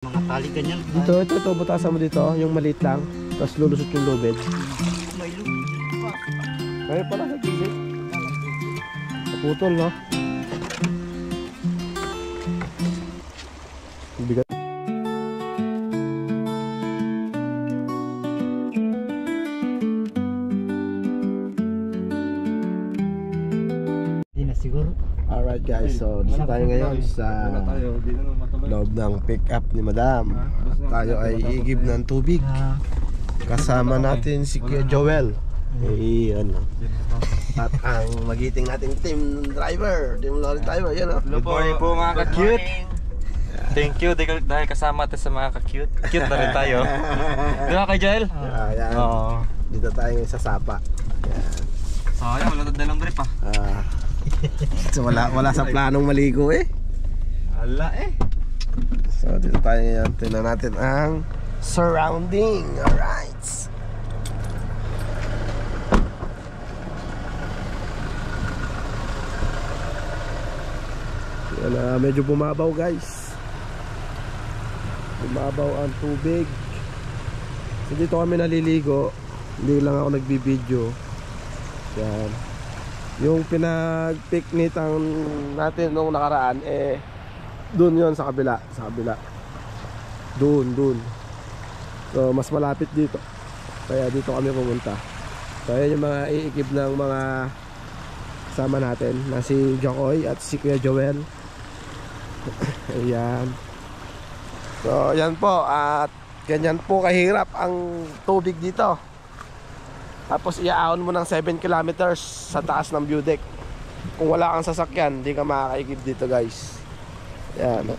Mga tali ganyan. Ito, butasan mo dito, yung maliit lang. Tapos lulusot yung lubid. May lubid pa. Kaya pala sa tigit. Naputol, no? Bigat. Hindi na siguro. Alright guys, so dito tayo ngayon sa loob ng pick up ni Madam. Tayo ay iigib ng tubig. Kasama natin si Kuya Joel. Ayan. At ang magiting nating team driver, team lorry driver, yan o. Good morning po mga ka-cute. Thank you dahil kasama tayo sa mga ka-cute. Cute na rin tayo. Di ba kay Joel? Ayan. Oo. Dito tayo ngayon sa Sapa. Ayan. Sayang, wala dalang brief ah. So wala sa planong maligo eh. Ala eh. So dito tayo ngayon, tingnan natin ang surrounding. Alright. Yan, medyo bumabaw guys. Bumabaw ang tubig. So dito kami naliligo. Hindi lang ako nagbibideo. Yan. Yung pinag-picnic natin nung nakaraan eh doon yon sa kabila, doon. So mas malapit dito. Kaya dito kami pumunta. So ayan yung mga iikip ng mga kasama natin na si Jokoy at si Kuya Joel. Ayan. So yan po, at ganyan po kahirap ang tubig dito. Tapos iaahon mo ng 7 kilometers sa taas ng view deck. Kung wala kang sasakyan, hindi ka makakaigib dito guys. Ayan.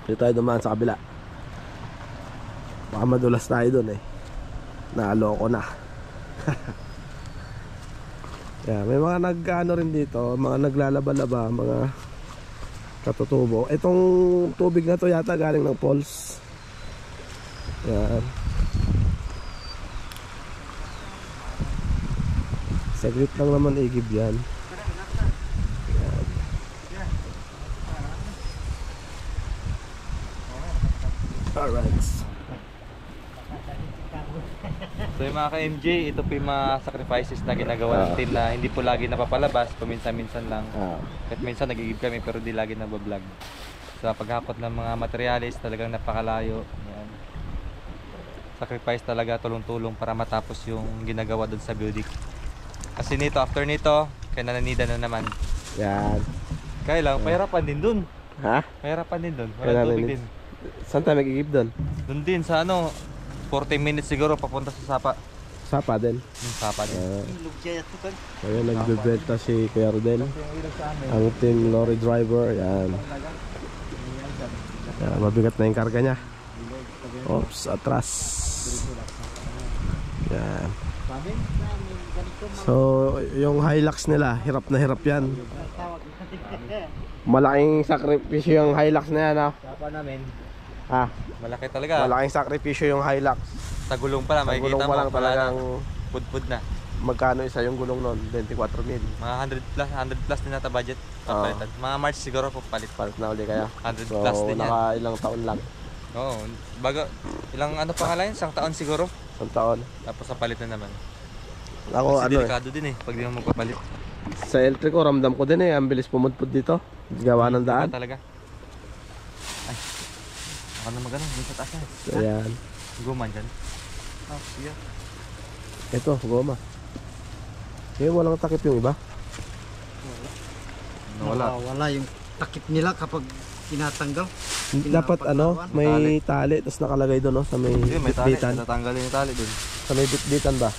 Dito tayo dumaan sa kabila. Baka madulas tayo dun eh. Naaloko na. Ayan, may mga nag-ano rin dito, mga naglalaba-laba, mga katutubo. Itong tubig na to yata galing ng falls. Ayan. Saglit lang naman igib yan. Ayan. Alright. So yung mga ka-MJ, ito po yung mga sacrifices na ginagawa ng team na hindi po lagi napapalabas, paminsan-minsan lang. Kahit minsan nagigib kami pero di lagi nabablog. Sa paghakot ng mga materialis talagang napakalayo. Ayan. Sacrifice talaga, tulong-tulong para matapos yung ginagawa doon sa building. Kasi nito, after nito, kaya nananida na naman. Yan. Kaya lang, pahirapan din dun. Ha? Pahirapan din dun. Wala tubig din. Saan tayo mag-igib doon? Dun din sa ano, 40 minutes siguro papunta sa Sapa. Sapa din. Yung Sapa din. Ayan, nagbebenta si Kuya Rodel. Ang team lorry driver. Yan. Yan, mabigat na yung karga niya. Oops, atras. Yan. So, yung Hilux nila, hirap na hirap yan. Malaking sakripisyo yung Hilux na yan, ha? Sapa namin. Ha? Malaki talaga. Malaking sakripisyo yung Hilux. Sa gulong pa lang, Sa gulong makikita pa mo lang talagang pud-pud na. magkano isa yung gulong nun? 24,000. Mga 100 plus din nata budget. Papalitan. Mga March siguro po palit. Palit na uli kaya. 100 So, plus din yan. naka ilang taon lang. Oo. Bago, ilang ano pa nga lang, isang taon siguro. Isang taon. Tapos sa palit na naman. Ako Kasi ano delikado din eh, pag di mo magpapalit. sa electric ko, ramdam ko din eh. Ang bilis pumudpud dito. Gawa ng daan. Iba talaga. Ay. Ako na magano, dun sa taas na. So, ayan. Guman dyan. Oh, sige. Ito, goma. Eh, walang takip yung iba. Wala yung takip nila kapag tinatanggal. Dapat ano, may tali. Tapos nakalagay doon, no? Sa may Hindi, may tali. bitbitan. Tatanggalin yung tali dun. Sa may bitbitan ba?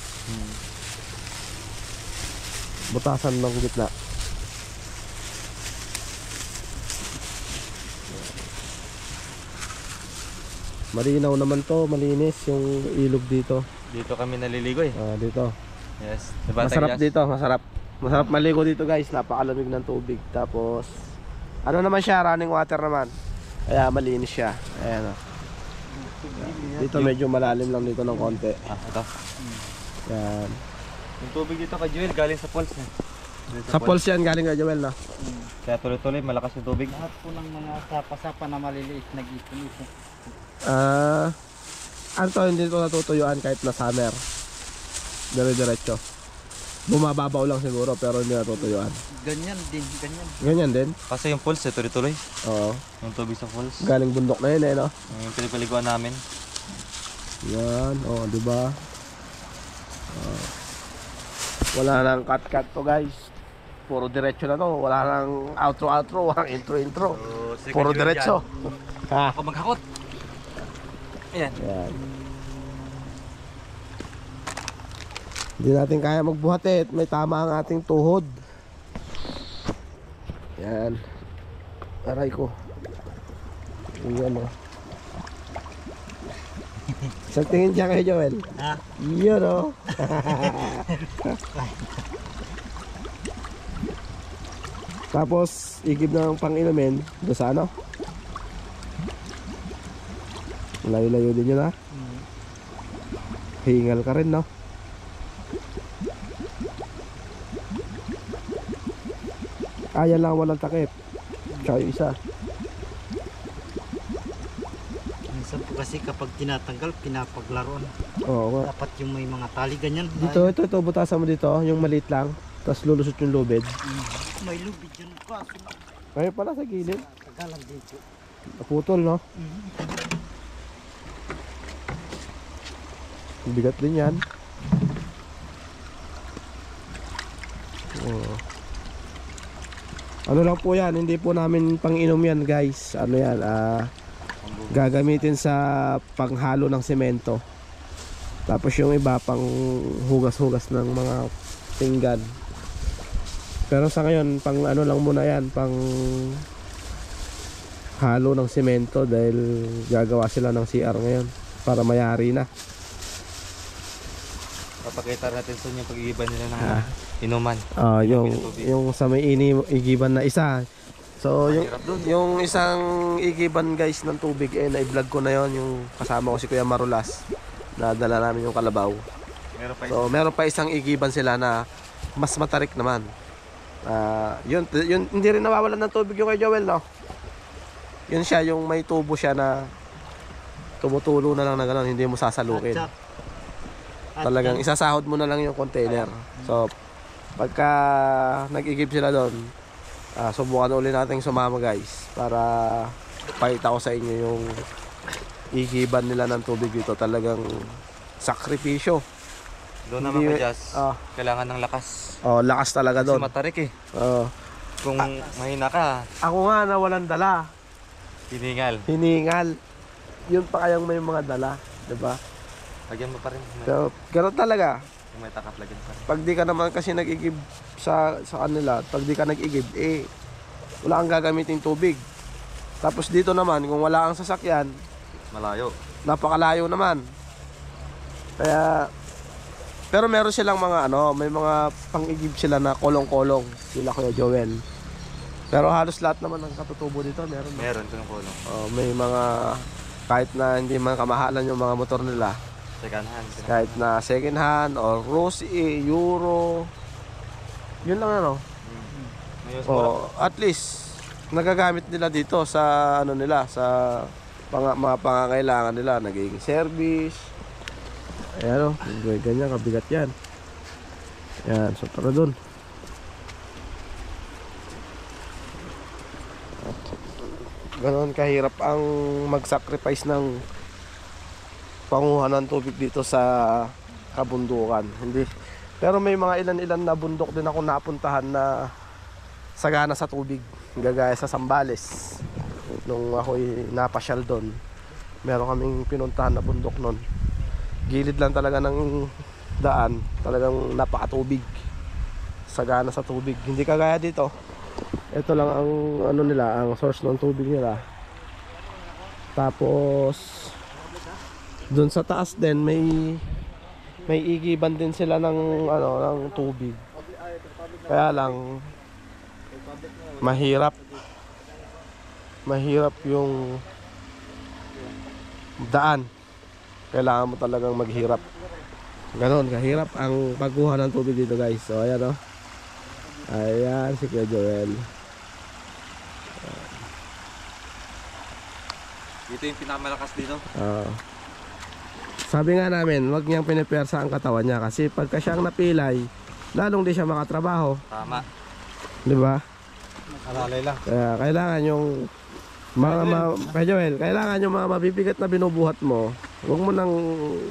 Butasan ng gitna. Malinaw naman to, malinis yung ilog dito. Dito kami naliligo eh. Dito. Yes. Masarap dito, masarap. Masarap maligo dito guys, napakalamig ng tubig. Tapos ano naman siya, running water naman. Kaya malinis siya. Ayan o. Dito medyo malalim lang dito ng konti. Ito. Yan. Yung tubig dito kay Joel galing sa falls eh. Sa falls yan galing ka, Joel, no? Kaya tuloy-tuloy, malakas yung tubig. Lahat po ng mga sapa-sapa na maliliit nag-ipon-ipon. Ano to, hindi ito natutuyuan kahit na summer. Dire-diretso. Bumababaw lang siguro pero hindi natutuyuan. Ganyan din, ganyan. Ganyan din? Kasi yung falls, tuloy-tuloy. Oo. Yung tubig sa falls. Galing bundok na yun eh, no? Yung pinipaliguan namin. Yan, di ba? Wala nang cut-cut to, guys. Puro diretso na to. Wala nang outro-outro, walang intro-intro. So, Puro diretso. Ha? Ako maghakot. Ayan. Yan. Hindi natin kaya magbuhat eh. May tama ang ating tuhod. Yan. Aray ko. Yan o. Sa tingin dyan kay Joel. Ha? Yan o. Tapos igib ng pang-inumin doon sa ano. Layo-layo din yun ha. Hingal ka rin no. Ayan lang walang takip. Tsaka yung isa. Minsan po kasi kapag tinatanggal, pinapaglaruan. Oo nga. Dapat yung may mga tali ganyan. Dito, ito, butasan mo dito. Yung maliit lang. Tapos lulusot yung lubid. May lubid yun pa. Ayun pala sa gilid. Kagalang din po. Naputol no. Bigat din yan. Oo. Ano lang po yan, hindi po namin pang-inom yan guys. Ano yan, gagamitin sa panghalo ng semento. Tapos yung iba pang hugas-hugas ng mga pinggan. Pero sa ngayon, pang ano lang muna yan, pang halo ng semento dahil gagawa sila ng CR ngayon para mayari na. Papakita natin sa inyo pag-iiban nila ng inuman. Yung sa may igiban na isa. So yung isang igiban guys ng tubig na-vlog ko na yon, yung kasama ko si Kuya Marulas. Nadala namin yung kalabaw. Meron pa isang igiban sila na mas matarik naman. Yun hindi rin nawawalan ng tubig yung kay Joel no. Yun siya yung may tubo siya na tumutulo na lang na gano'n, hindi mo sasalukin. Talagang isasahod mo na lang yung container. So pagka nag-igib sila doon, subukan ulit natin sumama guys para pakita ko sa inyo yung igiban nila ng tubig dito. Talagang sakripisyo. Doon naman ka Jazz, kailangan ng lakas. Lakas talaga doon. Kasi matarik eh. Kung mahina ka, ako nga na walang dala. Hiningal. Yun pa kayang may mga dala, 'di ba? lagyan mo pa rin. So, ganoon talaga. Kung may takap, lagyan pa rin. Pag di ka naman kasi nag-igib sa kanila, pag di ka nag-igib, wala kang gagamitin tubig. Tapos dito naman, kung wala kang sasakyan, malayo. Napakalayo naman. Kaya, pero meron silang mga may mga pang-igib sila na kolong-kolong. Sila Kuya Joel. Pero halos lahat naman ng katutubo dito, meron. Meron kolong-kolong. May mga, kahit na hindi man kamahalan yung mga motor nila, second hand. kahit na second hand or Rossi, Euro, yun lang at least nagagamit nila dito sa nila, sa mga pangangailangan nila, nagiging service. Ayan ganyan kabigat yan. Yan, so tara dun. Ganon kahirap ang mag-sacrifice ng panguha ng tubig dito sa kabundukan. Hindi. Pero may mga ilan-ilan na bundok din ako napuntahan na sagana sa tubig. Gagaya sa Sambales. Nung ako'y napasyal doon, meron kaming pinuntahan na bundok noon. Gilid lang talaga ng daan. Talagang napakatubig. Sagana sa tubig. Hindi kagaya dito. Ito lang ang nila, ang source ng tubig nila. Tapos doon sa taas din may igiban din sila ng ng tubig. Kaya lang mahirap yung daan. Kailangan mo talagang maghirap. Ganon kahirap ang pagkuha ng tubig dito guys. So ayan Ayan, si Kuya Joel. Ito yung pinakamalakas dito. Sabi nga namin, wag niyang pinipersa ang katawan niya kasi pagka siyang napilay, lalong di siya makatrabaho. Tama. Di ba? Alalay lang. Kaya kailangan yung Kuya Joel, kailangan yung mga mabibigat na binubuhat mo, wag mo nang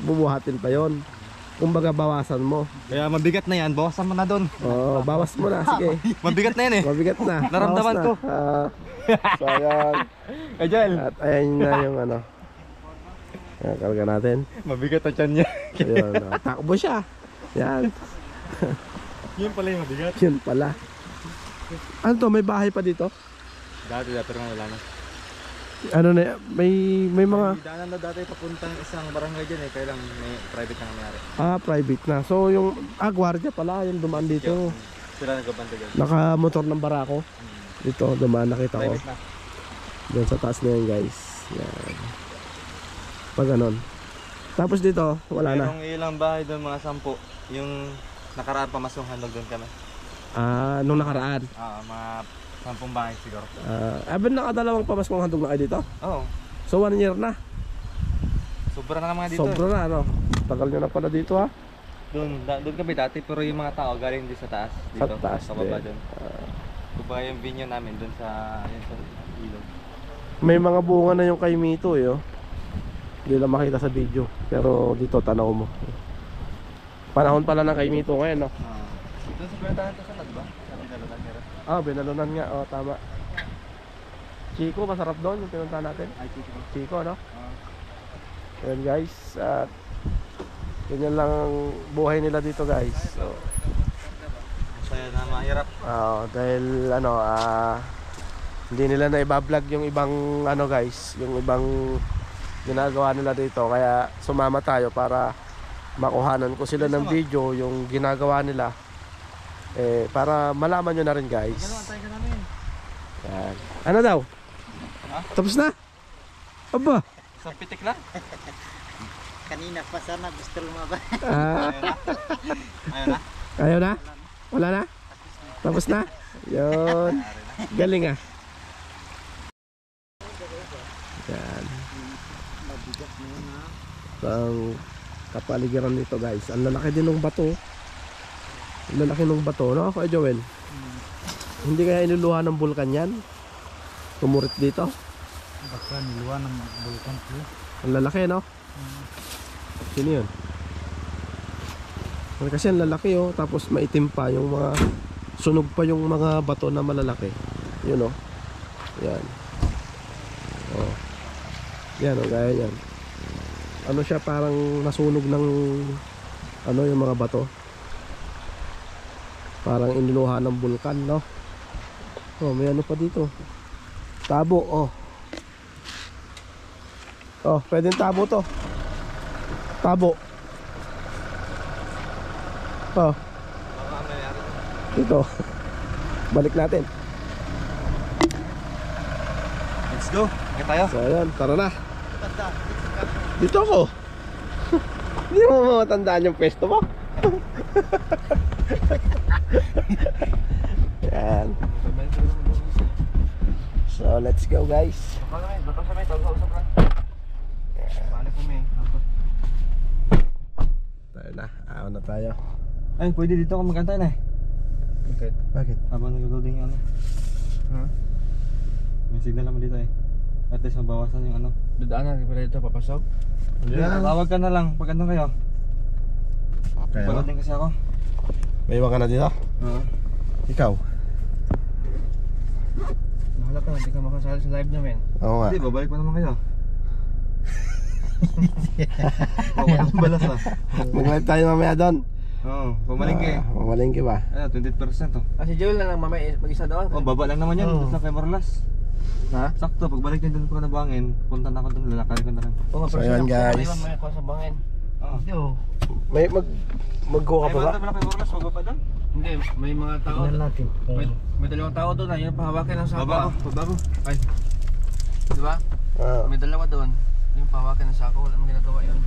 bubuhatin pa yon. Kumbaga bawasan mo. Kaya mabigat na yan, bawasan mo na doon. Oo, bawas mo na, sige. Mabigat na yan eh. Mabigat na. Naramdaman bawas na. ko. So ayan. Joel. At ayan na yung ano. Ayan, karga natin. Mabigat ang tiyan niya. Ayun, takbo siya. Yan. Yun pala yung mabigat. Yun pala. Ano to, may bahay pa dito? Dati pero wala na. Ano na, may mga May daanan na dati papuntang isang barangay dyan eh. Kaya lang may private na nangyari. private na. So yung gwardiya pala yung dumaan dito. Sila nagkabante dyan. Naka-motor ng barako. Dito dumaan, nakita ko. Private na. Diyan sa taas na yun, guys. Yan. Pag ganon. Tapos dito, wala na. Merong ilang bahay doon, mga 10. Yung nakaraan pa masong handog doon kami. Nung nakaraan. Mga 10 bahay siguro. Abin nakadalawang pamaskong handog na kayo dito? Oo. So 1 year na. Sobra na mga dito. Sobra na, ano? Tagal nyo na pala dito, ha? Doon kami dati pero yung mga tao galing din sa taas. Dito, Sa taas sa baba din. doon. Kumbaga yung vinyo namin doon sa ilog. May mga bunga na yung kay Mito, eh, oh. Hindi lang makita sa video. Pero dito, tanaw mo. Panahon pala ng kay Mito ngayon, no? Doon sa pinuntahan to sa ba? Sa Binalunan meron. Binalunan nga, tama. Chico, masarap doon yung pinuntahan natin. Ay, Chico, no? Ayan, guys. At ganyan lang ang buhay nila dito, guys. So, Masaya na mahirap. dahil ano, hindi nila na iba-vlog yung ibang ano, guys, yung ibang ginagawa nila dito. Kaya sumama tayo para makuhanan ko sila ng video yung ginagawa nila. Para malaman nyo na rin, guys. Antay ka namin. Yan. Ano daw? Ha? Tapos na? Aba. Isang pitik lang. Kanina pa sana gusto lumabas. Ayun na. Ayaw na? Wala na? Tapos na? Yun. Galing, ah. Yan. Ang kapaligiran nito, guys. Ang lalaki din ng bato. Ang lalaki ng bato, no? Kuya Joel? Hindi kaya inuluhan ng bulkan yan? Tumurit dito? Baka niluwa ng bulkan po. Ang lalaki, no? Sino yun? Kasi ang lalaki, oh. Tapos maitim pa yung mga sunog pa yung mga bato na malalaki. Yun, oh. Yan. Oh. Yan, oh. Gaya yan. Ano siya, parang nasunog ng ano yung mga bato. Parang iniluha ng bulkan, no? Oh, may ano pa dito. Tabo, oh. Oh, pwedeng tabo to. Tabo. Oh. Dito. Balik natin. Let's go. Okay tayo. So ayan, tara na. Dito ako. Hindi mo matandaan yung pwesto mo. Yan. So let's go, guys. Tayo na, awan na tayo. Ay, pwede dito ako magkanta na eh. Okay. Bakit? Habang nag-loading yung ano. May signal naman dito eh. At least mabawasan yung ano. Dadaanan ka pala dito, papasok? Yan. Tawag ka na lang pag ano kayo. Kaya ba? Paloading kasi ako. May iwan ka na dito? Oo. Ikaw? Mahala ka, hindi ka makasali sa live namin. Oo nga. Hindi, babalik pa naman kayo. Babalik balas ah. Mag-live tayo mamaya doon. Oo, pamalingke. Mamalingke ba? Ano, 20% oh. Si Joel na lang mamaya mag-isa doon. Oh, baba lang naman yan. Oo. Doon sa kay Morlas. Ha? Sakto, pagbalik niya doon ko na bangin, punta na ako doon, lalakari ko na lang. Oo nga, So, pero ayan, sila- guys. sila may kuha sa bangin. Oo. Hindi oh. May mag-go ka Ay, pa ba? banda pala kay Morlas, magbaba doon. Hindi, may mga tao. natin. May dalawang tao doon na yun pahawakin ng sako. Baba ko, baba ko. Ay. Di ba? May dalawa doon. Yung pahawakin ng sako, wala namang ginagawa yun.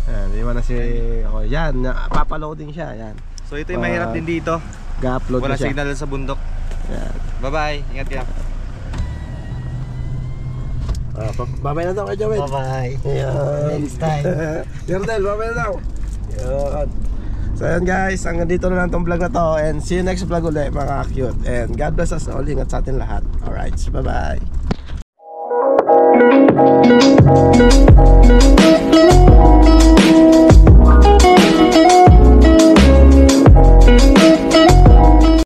Ayan, iwan na si ako. Yan, papaloading siya. Yan. So ito yung mahirap din dito. Ga-upload Wala na siya. signal sa bundok. Yan. Bye-bye. Ingat kayo. Babay na daw kay Jawin. Bye-bye. Yan. Next time. Yardel, babay na daw. Yan. So yan guys, hanggang dito na lang tong vlog na to. And see you next vlog ulit mga cute. And God bless us all. Ingat sa atin lahat. Alright, bye-bye.